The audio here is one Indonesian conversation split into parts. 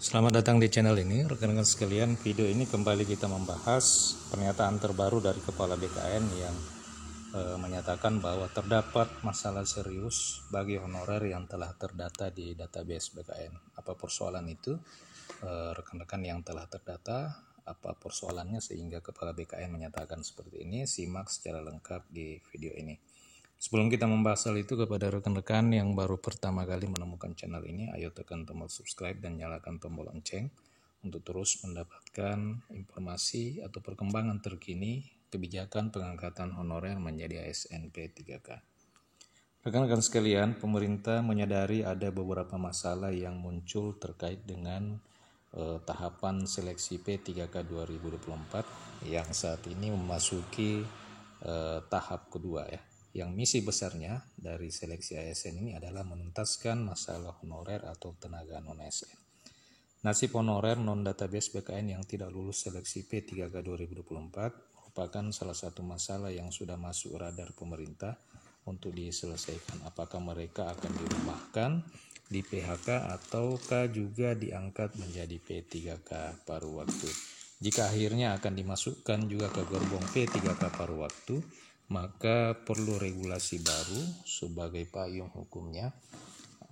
Selamat datang di channel ini, rekan-rekan sekalian. Video ini kembali kita membahas pernyataan terbaru dari Kepala BKN yang menyatakan bahwa terdapat masalah serius bagi honorer yang telah terdata di database BKN. Apa persoalan itu? Rekan-rekan yang telah terdata, apa persoalannya sehingga Kepala BKN menyatakan seperti ini? Simak secara lengkap di video ini. Sebelum kita membahas hal itu, kepada rekan-rekan yang baru pertama kali menemukan channel ini, ayo tekan tombol subscribe dan nyalakan tombol lonceng untuk terus mendapatkan informasi atau perkembangan terkini kebijakan pengangkatan honorer menjadi ASN P3K. Rekan-rekan sekalian, pemerintah menyadari ada beberapa masalah yang muncul terkait dengan tahapan seleksi P3K 2024 yang saat ini memasuki tahap kedua ya. Yang misi besarnya dari seleksi ASN ini adalah menuntaskan masalah honorer atau tenaga non-ASN. Nasib honorer non-database BKN yang tidak lulus seleksi P3K 2024 merupakan salah satu masalah yang sudah masuk radar pemerintah untuk diselesaikan. Apakah mereka akan dirumahkan, di PHK, ataukah juga diangkat menjadi P3K paruh waktu. Jika akhirnya akan dimasukkan juga ke gerbong P3K paruh waktu, maka perlu regulasi baru sebagai payung hukumnya.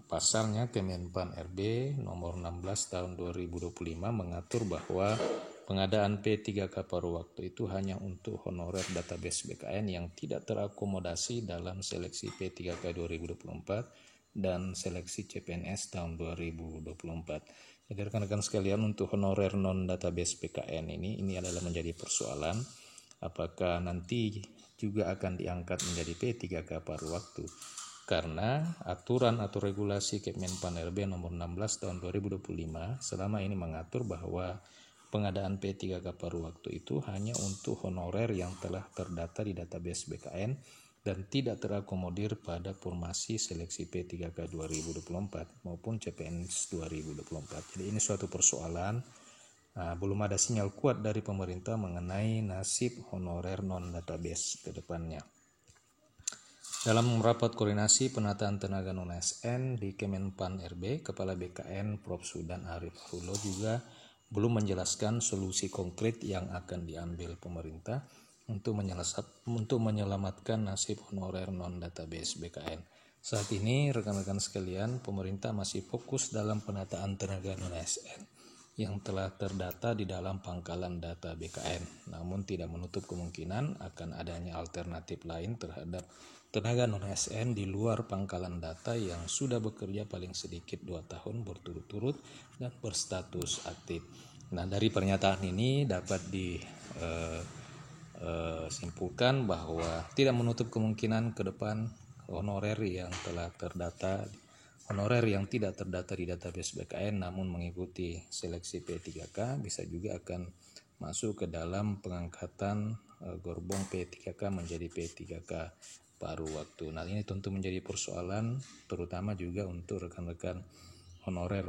Pasalnya Kemenpan RB nomor 16 tahun 2025 mengatur bahwa pengadaan P3K paruh waktu itu hanya untuk honorer database BKN yang tidak terakomodasi dalam seleksi P3K 2024 dan seleksi CPNS tahun 2024. Jadi rekan-rekan sekalian, untuk honorer non database BKN ini adalah menjadi persoalan apakah nanti juga akan diangkat menjadi P3K paruh waktu, karena aturan atau regulasi Kemenpan RB nomor 16 tahun 2025 selama ini mengatur bahwa pengadaan P3K paruh waktu itu hanya untuk honorer yang telah terdata di database BKN dan tidak terakomodir pada formasi seleksi P3K 2024 maupun CPNS 2024. Jadi ini suatu persoalan. Belum ada sinyal kuat dari pemerintah mengenai nasib honorer non-database ke depannya. Dalam rapat koordinasi penataan tenaga non-ASN di Kemenpan RB, Kepala BKN Prof. Sudan Arif Hulo juga belum menjelaskan solusi konkret yang akan diambil pemerintah untuk menyelamatkan nasib honorer non-database BKN. Saat ini, rekan-rekan sekalian, pemerintah masih fokus dalam penataan tenaga non-ASN yang telah terdata di dalam pangkalan data BKN, namun tidak menutup kemungkinan akan adanya alternatif lain terhadap tenaga non-ASN di luar pangkalan data yang sudah bekerja paling sedikit 2 tahun berturut-turut dan berstatus aktif. Nah, dari pernyataan ini dapat disimpulkan bahwa tidak menutup kemungkinan ke depan honorer yang telah terdata, honorer yang tidak terdata di database BKN namun mengikuti seleksi P3K bisa juga akan masuk ke dalam pengangkatan gerbong P3K menjadi P3K paruh waktu. Nah, ini tentu menjadi persoalan terutama juga untuk rekan-rekan honorer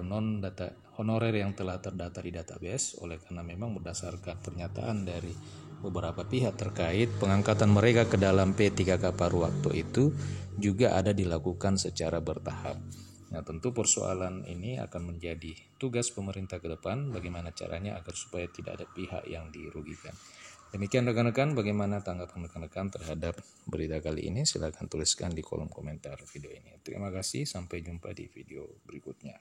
yang telah terdata di database, oleh karena memang berdasarkan pernyataan dari beberapa pihak terkait pengangkatan mereka ke dalam P3K paruh waktu itu juga ada dilakukan secara bertahap. Nah, tentu persoalan ini akan menjadi tugas pemerintah ke depan, bagaimana caranya agar supaya tidak ada pihak yang dirugikan. Demikian rekan-rekan, bagaimana tanggapan rekan-rekan terhadap berita kali ini? Silakan tuliskan di kolom komentar video ini. Terima kasih, sampai jumpa di video berikutnya.